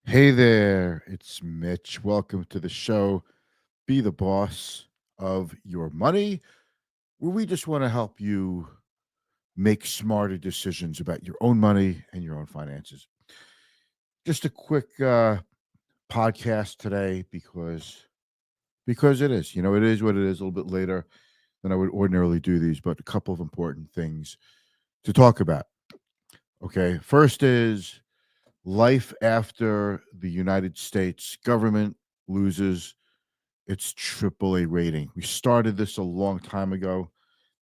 Hey there, it's Mitch. Welcome to the show. Be the boss of your money, where we just want to help you make smarter decisions about your own money and your own finances. Just a quick podcast today because it is. It is what it is. A little bit later than I would ordinarily do these, but a couple of important things to talk about. Okay, first is life after the United States government loses its AAA rating. We started this a long time ago.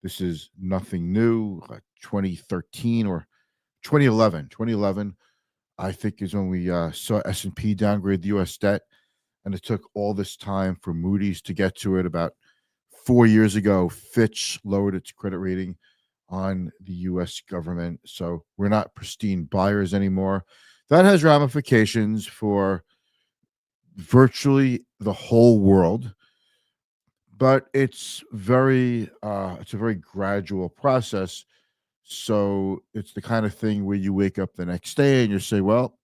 This is nothing new. 2013 or 2011. 2011, I think, is when we saw S&P downgrade the U.S. debt, and it took all this time for Moody's to get to it. About 4 years ago, Fitch lowered its credit rating on the U.S. government, so we're not pristine buyers anymore. That has ramifications for virtually the whole world, but it's a very gradual process. So it's the kind of thing where you wake up the next day and you say, well,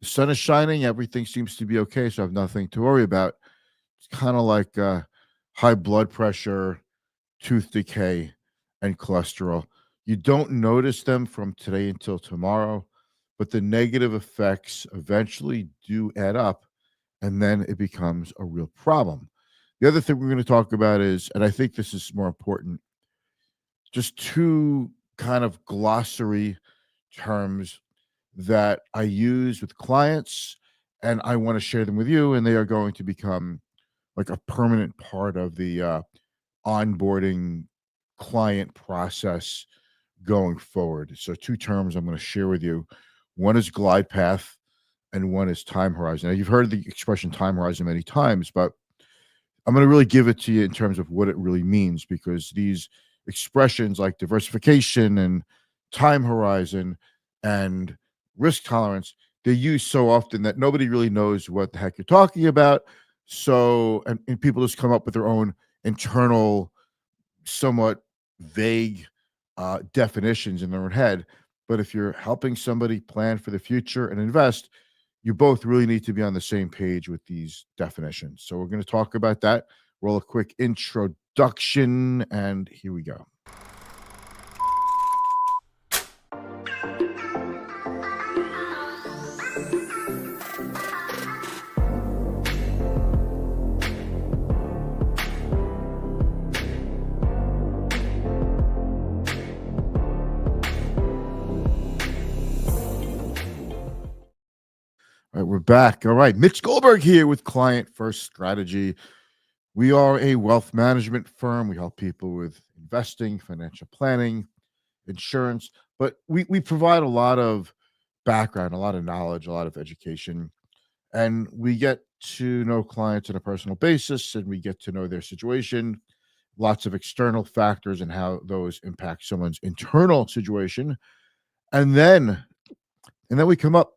the sun is shining, everything seems to be okay, so I have nothing to worry about. It's kind of like high blood pressure, tooth decay, and cholesterol. You don't notice them from today until tomorrow, but the negative effects eventually do add up, and then it becomes a real problem. The other thing we're going to talk about is, and I think this is more important, just two kind of glossary terms that I use with clients, and I want to share them with you, and they are going to become like a permanent part of the onboarding client process going forward. So, two terms I'm going to share with you. One is glide path, and one is time horizon. Now, you've heard the expression time horizon many times, but I'm going to really give it to you in terms of what it really means, because these expressions like diversification and time horizon and risk tolerance, they're used so often that nobody really knows what the heck you're talking about. So, and people just come up with their own internal, somewhat vague definitions in their own head. But if you're helping somebody plan for the future and invest, you both really need to be on the same page with these definitions. So we're going to talk about that. Roll a quick introduction, and here we go. All right, we're back. All right, Mitch Goldberg here with Client First Strategy. We are a wealth management firm. We help people with investing, financial planning, insurance, but we provide a lot of background, a lot of knowledge, a lot of education, and we get to know clients on a personal basis, and we get to know their situation, lots of external factors and how those impact someone's internal situation. And then and then we come up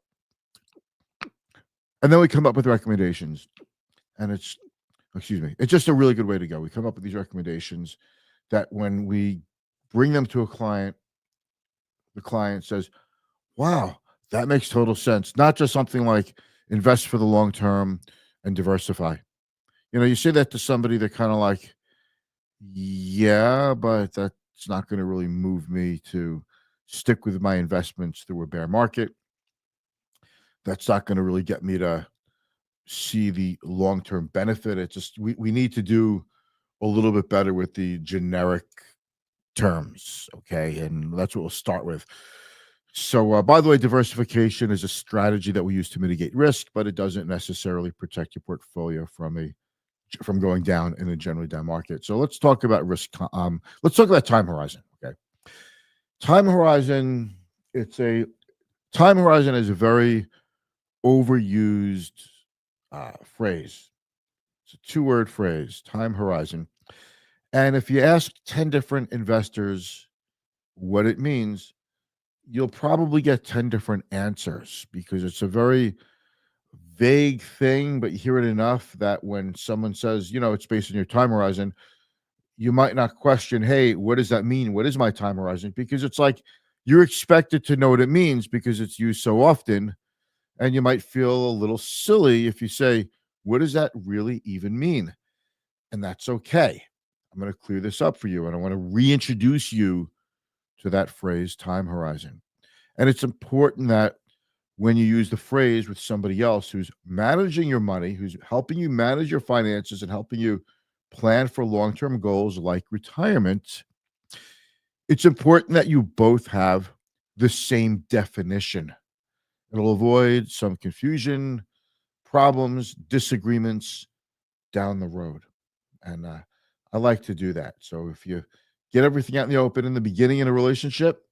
with recommendations. And it's excuse me, it's just a really good way to go. We come up with these recommendations that when we bring them to a client, the client says, wow, that makes total sense. Not just something like invest for the long term and diversify. You say that to somebody, they're kind of like, yeah, but that's not going to really move me to stick with my investments through a bear market. That's not going to really get me to see the long term benefit. It's just we need to do a little bit better with the generic terms. Okay. And that's what we'll start with. So, by the way, diversification is a strategy that we use to mitigate risk, but it doesn't necessarily protect your portfolio from going down in a generally down market. So let's talk about risk. Let's talk about time horizon. Okay, time horizon. It's a time horizon is a very overused phrase. It's a two-word phrase, time horizon. And if you ask 10 different investors what it means, you'll probably get 10 different answers, because it's a very vague thing, but you hear it enough that when someone says, it's based on your time horizon, you might not question, hey, what does that mean? What is my time horizon? Because it's like you're expected to know what it means because it's used so often And you might feel a little silly if you say, what does that really even mean? And that's okay. I'm going to clear this up for you. And I want to reintroduce you to that phrase, time horizon. And it's important that when you use the phrase with somebody else who's managing your money, who's helping you manage your finances and helping you plan for long term goals like retirement, it's important that you both have the same definition. It'll avoid some confusion, problems, disagreements down the road. And I like to do that. So if you get everything out in the open in the beginning in a relationship,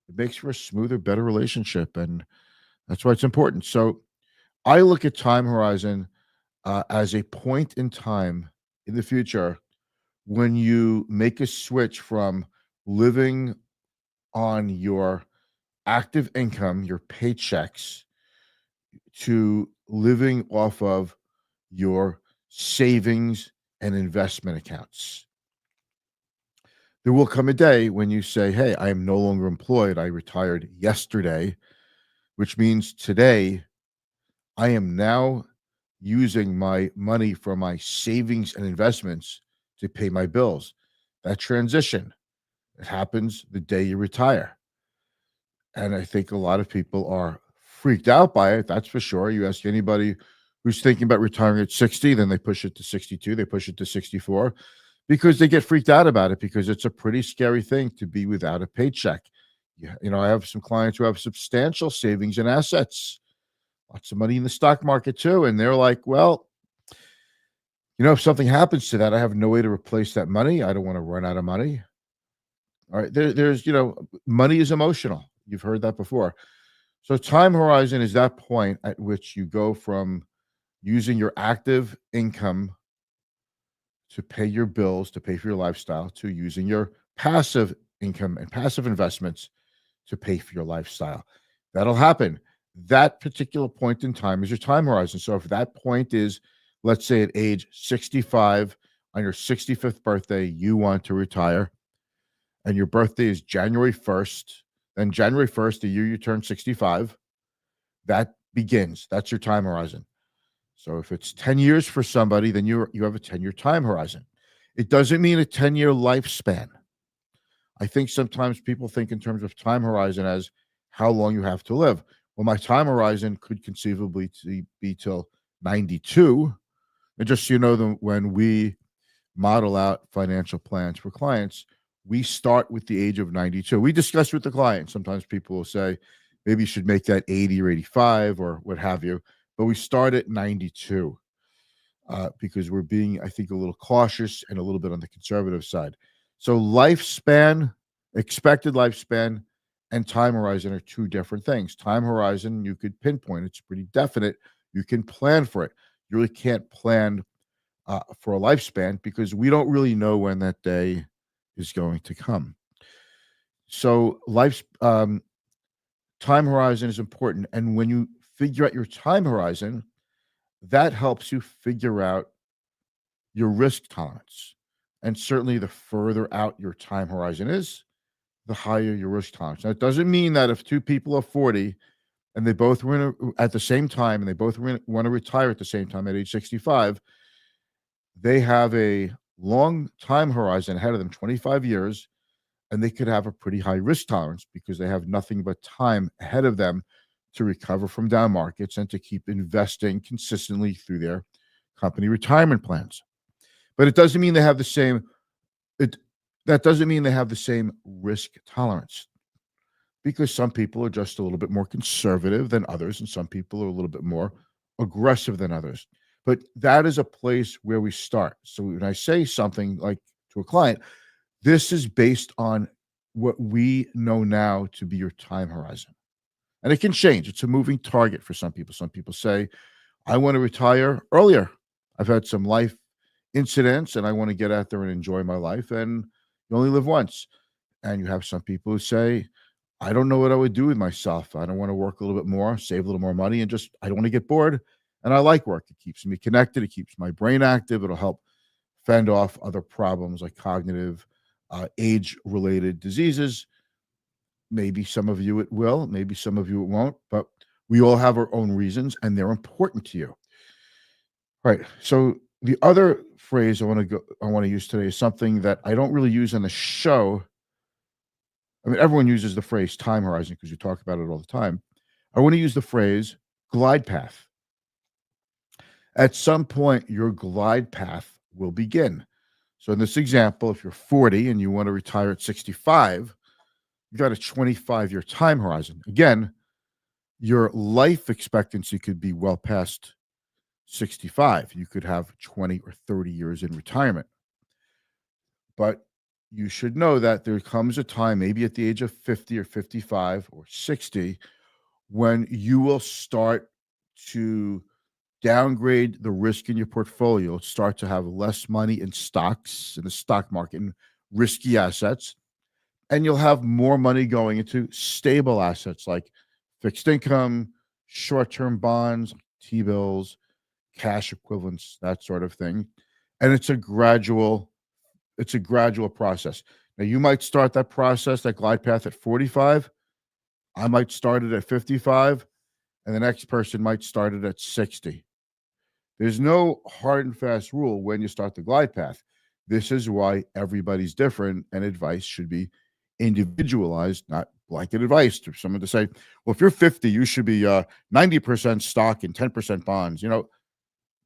it makes for a smoother, better relationship. And that's why it's important. So I look at time horizon as a point in time in the future when you make a switch from living on your active income, your paychecks, to living off of your savings and investment accounts. There will come a day when you say, hey, I am no longer employed. I retired yesterday, which means today I am now using my money from my savings and investments to pay my bills. That transition, it happens the day you retire. And I think a lot of people are freaked out by it. That's for sure. You ask anybody who's thinking about retiring at 60, then they push it to 62, they push it to 64 because they get freaked out about it because it's a pretty scary thing to be without a paycheck. I have some clients who have substantial savings and assets, lots of money in the stock market too. And they're like, well, if something happens to that, I have no way to replace that money. I don't want to run out of money. All right. There's, money is emotional. You've heard that before. So time horizon is that point at which you go from using your active income to pay your bills, to pay for your lifestyle, to using your passive income and passive investments to pay for your lifestyle. That'll happen. That particular point in time is your time horizon. So if that point is, let's say at age 65, on your 65th birthday, you want to retire, and your birthday is January 1st, then January 1st, the year you turn 65, that begins. That's your time horizon. So if it's 10 years for somebody, then you have a 10-year time horizon. It doesn't mean a 10-year lifespan. I think sometimes people think in terms of time horizon as how long you have to live. Well, my time horizon could conceivably be till 92. And just so you know, when we model out financial plans for clients, we start with the age of 92. We discuss with the client. Sometimes people will say, maybe you should make that 80 or 85 or what have you. But we start at 92 because we're being, I think, a little cautious and a little bit on the conservative side. So lifespan, expected lifespan, and time horizon are two different things. Time horizon, you could pinpoint. It's pretty definite. You can plan for it. You really can't plan for a lifespan because we don't really know when that day is going to come. So time horizon is important. And when you figure out your time horizon, that helps you figure out your risk tolerance. And certainly the further out your time horizon is, the higher your risk tolerance. Now, it doesn't mean that if two people are 40 and they both were at the same time and they both want to retire at the same time at age 65, they have a long time horizon ahead of them, 25 years, and they could have a pretty high risk tolerance because they have nothing but time ahead of them to recover from down markets and to keep investing consistently through their company retirement plans. But it doesn't mean they have the same that doesn't mean they have the same risk tolerance because some people are just a little bit more conservative than others and some people are a little bit more aggressive than others. But that is a place where we start. So when I say something like to a client, this is based on what we know now to be your time horizon. And it can change. It's a moving target for some people. Some people say, I want to retire earlier. I've had some life incidents and I want to get out there and enjoy my life. And you only live once. And you have some people who say, I don't know what I would do with myself. I don't want to work a little bit more, save a little more money, and I don't want to get bored. And I like work. It keeps me connected. It keeps my brain active. It'll help fend off other problems like cognitive, age-related diseases. Maybe some of you it will, maybe some of you it won't. But We all have our own reasons, and they're important to you. Right. So the other phrase I want to use today is something that I don't really use on the show. I mean, everyone uses the phrase time horizon because you talk about it all the time. I want to use the phrase glide path. At some point, your glide path will begin. So, in this example, if you're 40 and you want to retire at 65, you've got a 25-year time horizon. Again, your life expectancy could be well past 65. You could have 20 or 30 years in retirement. But you should know that there comes a time, maybe at the age of 50 or 55 or 60, when you will start to downgrade the risk in your portfolio, start to have less money in stocks, in the stock market, and risky assets, and you'll have more money going into stable assets like fixed income, short-term bonds, T-bills, cash equivalents, that sort of thing. And it's a gradual process. Now you might start that process, that glide path at 45. I might start it at 55, and the next person might start it at 60. There's no hard and fast rule when you start the glide path. This is why everybody's different and advice should be individualized, not blanket advice to someone to say, well, if you're 50, you should be 90% stock and 10% bonds.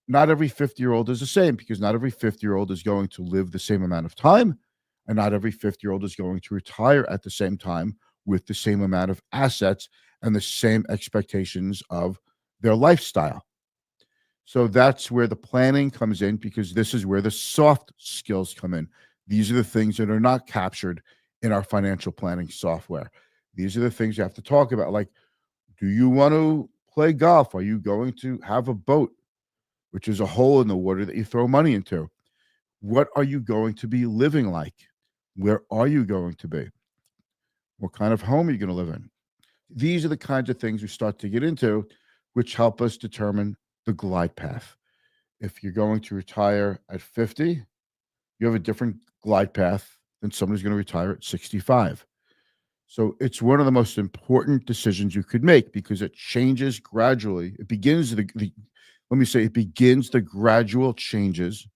Not every 50-year-old is the same because not every 50-year-old is going to live the same amount of time, and not every 50-year-old is going to retire at the same time with the same amount of assets and the same expectations of their lifestyle. So that's where the planning comes in because this is where the soft skills come in. These are the things that are not captured in our financial planning software. These are the things you have to talk about. Like, do you want to play golf? Are you going to have a boat, which is a hole in the water that you throw money into? What are you going to be living like? Where are you going to be? What kind of home are you going to live in? These are the kinds of things we start to get into, which help us determine the glide path. If you're going to retire at 50, you have a different glide path than someone who's going to retire at 65. So it's one of the most important decisions you could make because it changes gradually. It begins let me say it begins the gradual changes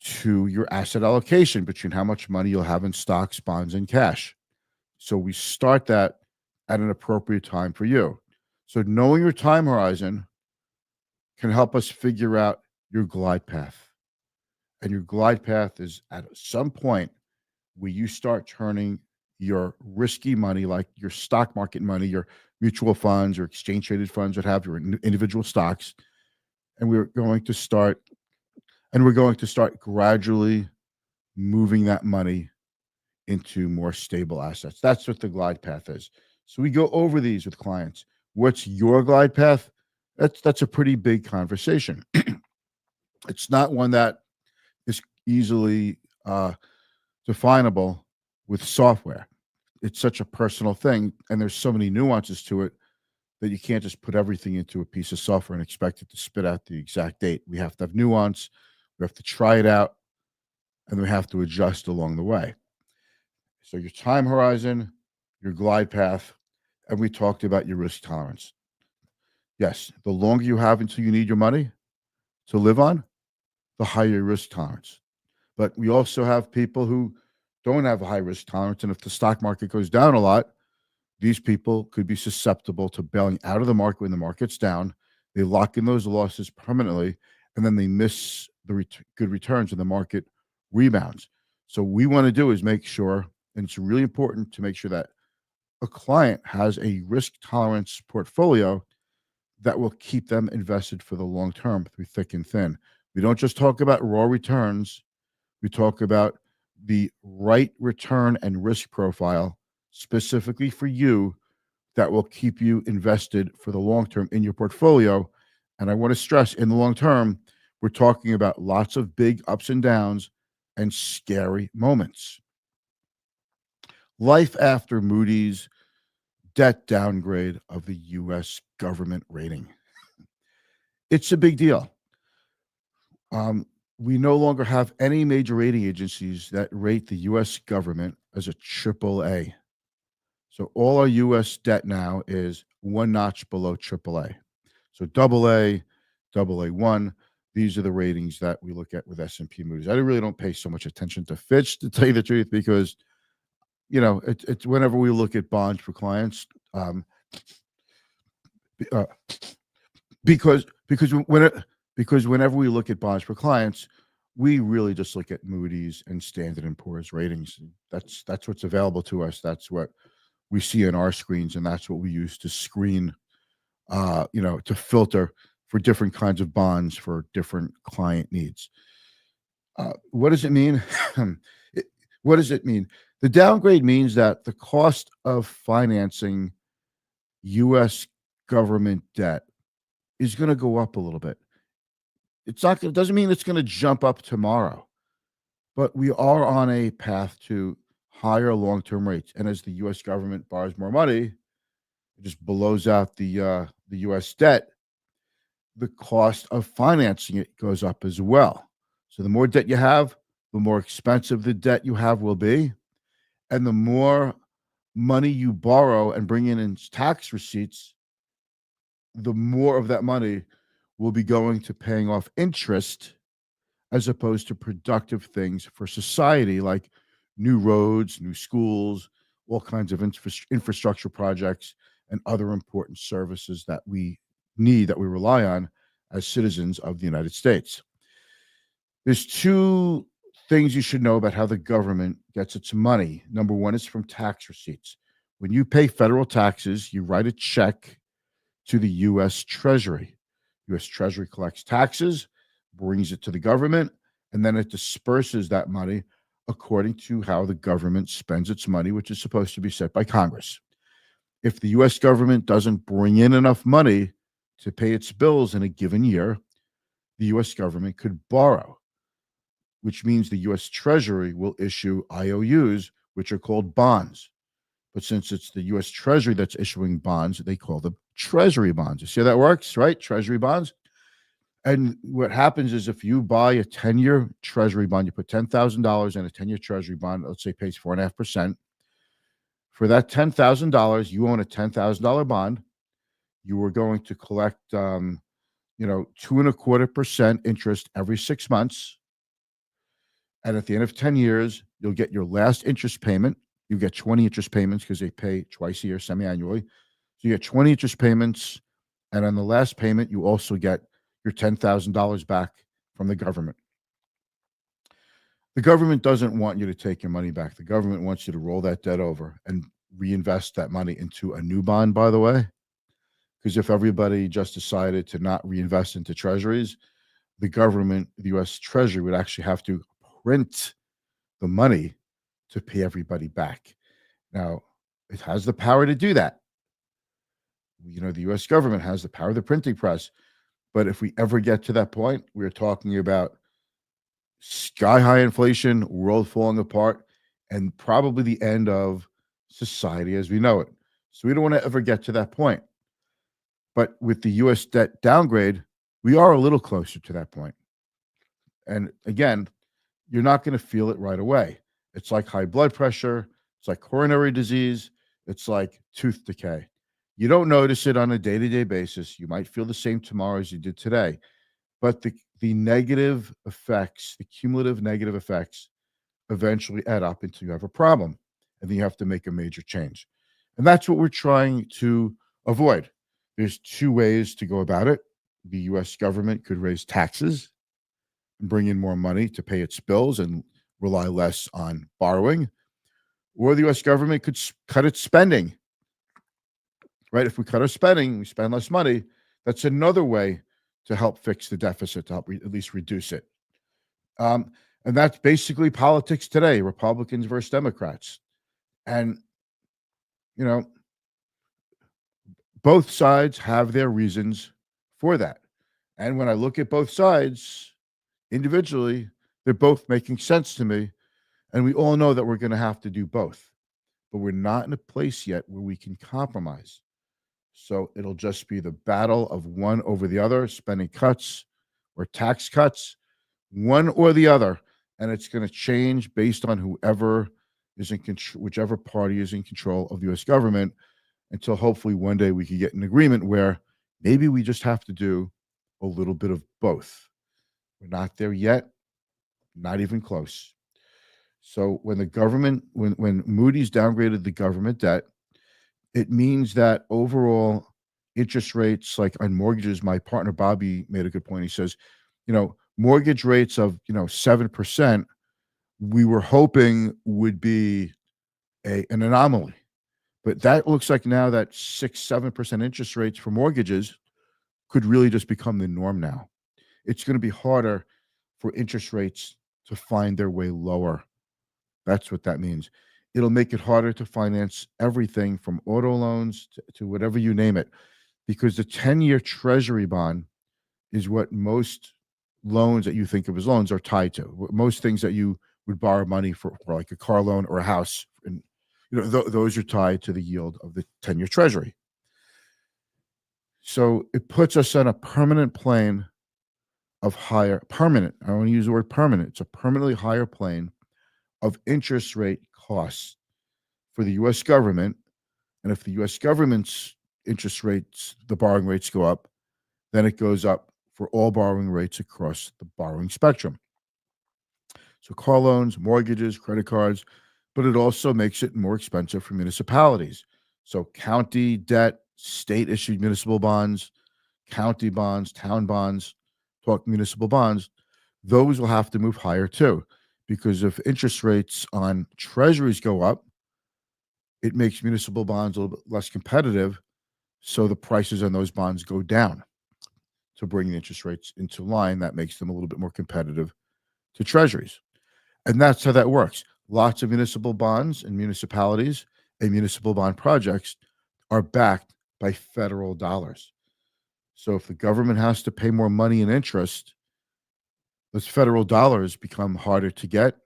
to your asset allocation between how much money you'll have in stocks, bonds, and cash. So we start that at an appropriate time for you. So knowing your time horizon can help us figure out your glide path. And your glide path is at some point where you start turning your risky money, like your stock market money, your mutual funds or exchange traded funds, what have your individual stocks, and we're going to start gradually moving that money into more stable assets. That's what the glide path is. So we go over these with clients. What's your glide path? That's a pretty big conversation. It's not one that is easily definable with software. It's such a personal thing, and there's so many nuances to it that you can't just put everything into a piece of software and expect it to spit out the exact date. We have to have nuance. We have to try it out, and we have to adjust along the way. So your time horizon, your glide path, and we talked about your risk tolerance. Yes, the longer you have until you need your money to live on, the higher your risk tolerance. But we also have people who don't have a high risk tolerance. And if the stock market goes down a lot, these people could be susceptible to bailing out of the market when the market's down. They lock in those losses permanently, and then they miss the good returns when the market rebounds. So we want to do is make sure, and it's really important to make sure that a client has a risk tolerance portfolio that will keep them invested for the long term through thick and thin. We don't just talk about raw returns. We talk about the right return and risk profile specifically for you that will keep you invested for the long term in your portfolio. And I want to stress in the long term, we're talking about lots of big ups and downs and scary moments. Life after Moody's debt downgrade of the U.S. government rating. It's a big deal. We no longer have any major rating agencies that rate the U.S. government as a AAA. So all our U.S. debt now is one notch below AAA. So AA, AA1, these are the ratings that we look at with S&P Moody's. I really don't pay so much attention to Fitch, to tell you the truth, because it's whenever we look at bonds for clients, uh, because whenever we look at bonds for clients, we really just look at Moody's and Standard and Poor's ratings. That's what's available to us. That's what we see on our screens, and that's what we use to screen, to filter for different kinds of bonds for different client needs. What does it mean? What does it mean? The downgrade means that the cost of financing U.S. government debt is going to go up a little bit. It's not. It doesn't mean it's going to jump up tomorrow, but we are on a path to higher long-term rates. And as the U.S. government borrows more money, it just blows out the U.S. debt. The cost of financing it goes up as well. So the more debt you have, the more expensive the debt you have will be, and the more money you borrow and bring in tax receipts, the more of that money will be going to paying off interest as opposed to productive things for society, like new roads, new schools, all kinds of infrastructure projects, and other important services that we need, that we rely on as citizens of the United States. There's two things you should know about how the government gets its money. Number one is from tax receipts. When you pay federal taxes, you write a check to the U.S. Treasury. U.S. Treasury collects taxes, brings it to the government, and then it disperses that money according to how the government spends its money, which is supposed to be set by Congress. If the U.S. government doesn't bring in enough money to pay its bills in a given year, the U.S. government could borrow, which means the U.S. Treasury will issue IOUs, which are called bonds. But since it's the U.S. Treasury that's issuing bonds, they call them Treasury bonds. You see how that works, right? Treasury bonds. And what happens is if you buy a 10-year Treasury bond, you put $10,000 in a 10-year Treasury bond, let's say pays 4.5%. For that $10,000, you own a $10,000 bond. You are going to collect, 2.25% interest every 6 months. And at the end of 10 years, you'll get your last interest payment. You get 20 interest payments because they pay twice a year, semi-annually. So you get 20 interest payments. And on the last payment, you also get your $10,000 back from the government. The government doesn't want you to take your money back. The government wants you to roll that debt over and reinvest that money into a new bond, by the way. Because if everybody just decided to not reinvest into treasuries, the government, the U.S. Treasury, would actually have to print the money to pay everybody back. Now, it has the power to do that. The U.S. government has the power of the printing press. But if we ever get to that point, we're talking about sky-high inflation, world falling apart, and probably the end of society as we know it. So we don't want to ever get to that point. But with the U.S. debt downgrade, we are a little closer to that point. And again, you're not going to feel it right away. It's like high blood pressure. It's like coronary disease. It's like tooth decay. You don't notice it on a day-to-day basis. You might feel the same tomorrow as you did today. But the negative effects, the cumulative negative effects, eventually add up until you have a problem. And then you have to make a major change. And that's what we're trying to avoid. There's two ways to go about it. The U.S. government could raise taxes and bring in more money to pay its bills and rely less on borrowing. Or the U.S. government could cut its spending. Right? If we cut our spending, we spend less money. That's another way to help fix the deficit, to help at least reduce it. And that's basically politics today, Republicans versus Democrats. And, both sides have their reasons for that. And when I look at both sides individually, they're both making sense to me. And we all know that we're going to have to do both. But we're not in a place yet where we can compromise. So it'll just be the battle of one over the other, spending cuts or tax cuts, one or the other. And it's going to change based on whoever is in control, whichever party is in control of the U.S. government. until hopefully one day we could get an agreement where maybe we just have to do a little bit of both. We're not there yet, not even close. So when Moody's downgraded the government debt, it means that overall interest rates, like on mortgages, my partner Bobby made a good point. He says, mortgage rates of 7%, we were hoping would be an anomaly. But that looks like now that 6-7% interest rates for mortgages could really just become the norm now. It's going to be harder for interest rates to find their way lower. That's what that means. It'll make it harder to finance everything from auto loans to whatever you name it, because the 10-year treasury bond is what most loans that you think of as loans are tied to. Most things that you would borrow money for like a car loan or a house, and those are tied to the yield of the 10-year treasury. So it puts us on a permanent plane of permanent. I don't want to use the word permanent. It's a permanently higher plane of interest rate costs for the U.S. government. And if the U.S. government's interest rates, the borrowing rates go up, then it goes up for all borrowing rates across the borrowing spectrum. So car loans, mortgages, credit cards, but it also makes it more expensive for municipalities. So county debt, state-issued municipal bonds, county bonds, town bonds, municipal bonds, those will have to move higher too. Because if interest rates on treasuries go up, it makes municipal bonds a little bit less competitive. So the prices on those bonds go down to bring the interest rates into line. That makes them a little bit more competitive to treasuries. And that's how that works. Lots of municipal bonds and municipalities and municipal bond projects are backed by federal dollars. So if the government has to pay more money in interest, those federal dollars become harder to get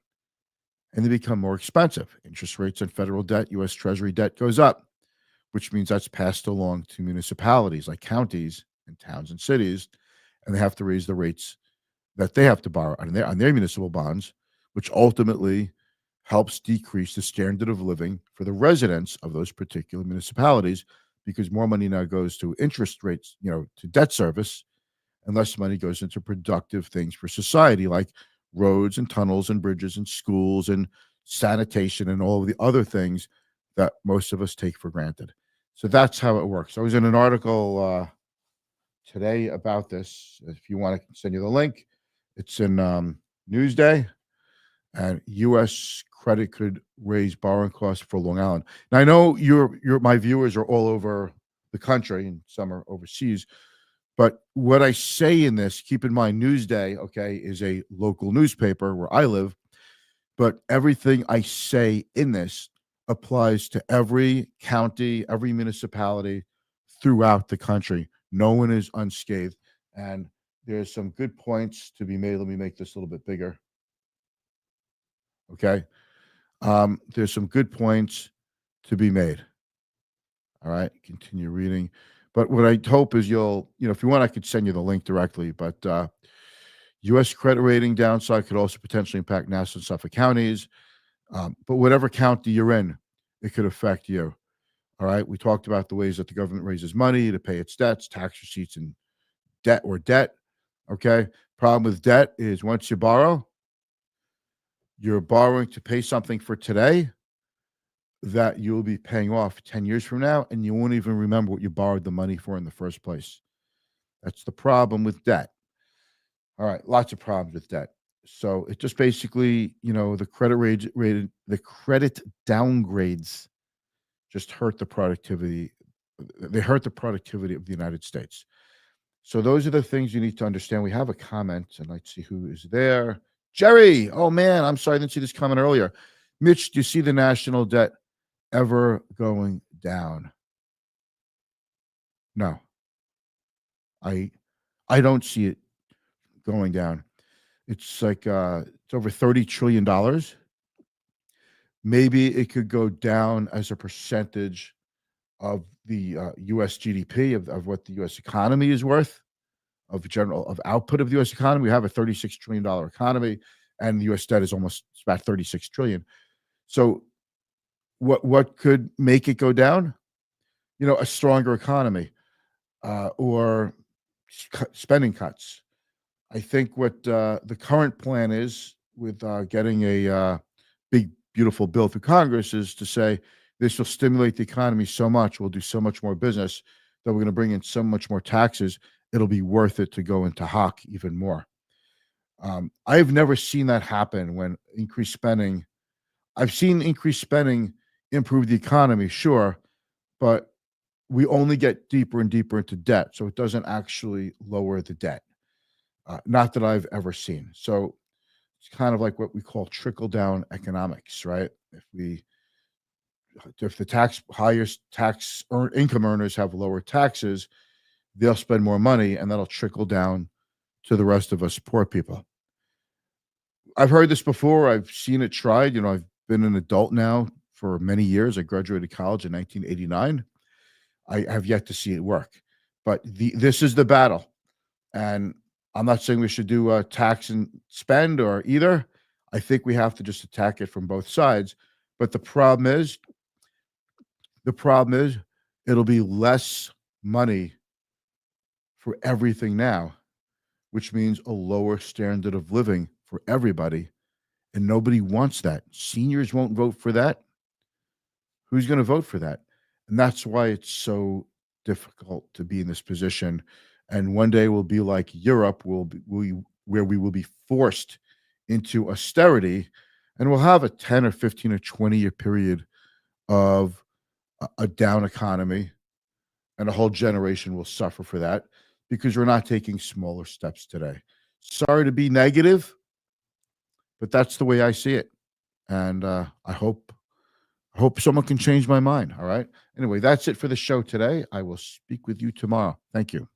and they become more expensive. Interest rates on federal debt, U.S. Treasury debt goes up, which means that's passed along to municipalities like counties and towns and cities, and they have to raise the rates that they have to borrow on their municipal bonds, which ultimately helps decrease the standard of living for the residents of those particular municipalities, because more money now goes to interest rates, to debt service, and less money goes into productive things for society, like roads and tunnels and bridges and schools and sanitation and all of the other things that most of us take for granted. So that's how it works. I was in an article today about this. If you want, I can send you the link. It's in Newsday, and U.S. credit could raise borrowing costs for Long Island. Now I know my viewers are all over the country and some are overseas, but what I say in this, keep in mind, Newsday, okay, is a local newspaper where I live, but everything I say in this applies to every county, every municipality throughout the country. No one is unscathed, and there's some good points to be made. Let me make this a little bit bigger. Okay. There's some good points to be made. All right. Continue reading. But what I hope is if you want, I could send you the link directly. But U.S. credit rating downside could also potentially impact Nassau and Suffolk counties. But whatever county you're in, it could affect you. All right. We talked about the ways that the government raises money to pay its debts, tax receipts, and debt. Okay. Problem with debt is once you borrow, you're borrowing to pay something for today that you'll be paying off 10 years from now, and you won't even remember what you borrowed the money for in the first place. That's the problem with debt. All right, lots of problems with debt. So it just basically, the credit downgrades just hurt the productivity. They hurt the productivity of the United States. So those are the things you need to understand. We have a comment, and let's see who is there. Jerry, oh man, I'm sorry, I didn't see this comment earlier. Mitch, do you see the national debt ever going down? No. I don't see it going down. It's like it's over $30 trillion. Maybe it could go down as a percentage of the U.S. GDP, of what the U.S. economy is worth, of output of the U.S. economy. We have a $36 trillion economy, and the U.S. debt is about 36 trillion. So what could make it go down? a stronger economy, or spending cuts. I think what the current plan is with getting a big, beautiful bill through Congress is to say this will stimulate the economy so much, we'll do so much more business that we're going to bring in so much more taxes, it'll be worth it to go into hock even more. I've never seen that happen when increased spending. I've seen increased spending improve the economy, sure, but we only get deeper and deeper into debt, so it doesn't actually lower the debt. Not that I've ever seen. So it's kind of like what we call trickle down economics, right? If the highest income earners have lower taxes, they'll spend more money, and that'll trickle down to the rest of us poor people. I've heard this before. I've seen it tried. I've been an adult now for many years. I graduated college in 1989. I have yet to see it work. But this is the battle. And I'm not saying we should do a tax and spend or either. I think we have to just attack it from both sides. But the problem is, it'll be less money for everything now, which means a lower standard of living for everybody. And nobody wants that. Seniors won't vote for that. Who's going to vote for that? And that's why it's so difficult to be in this position. And one day we'll be like Europe, where we will be forced into austerity, and we'll have a 10 or 15 or 20-year period of a down economy, and a whole generation will suffer for that because we're not taking smaller steps today. Sorry to be negative, but that's the way I see it. And I hope someone can change my mind. All right. Anyway, that's it for the show today. I will speak with you tomorrow. Thank you.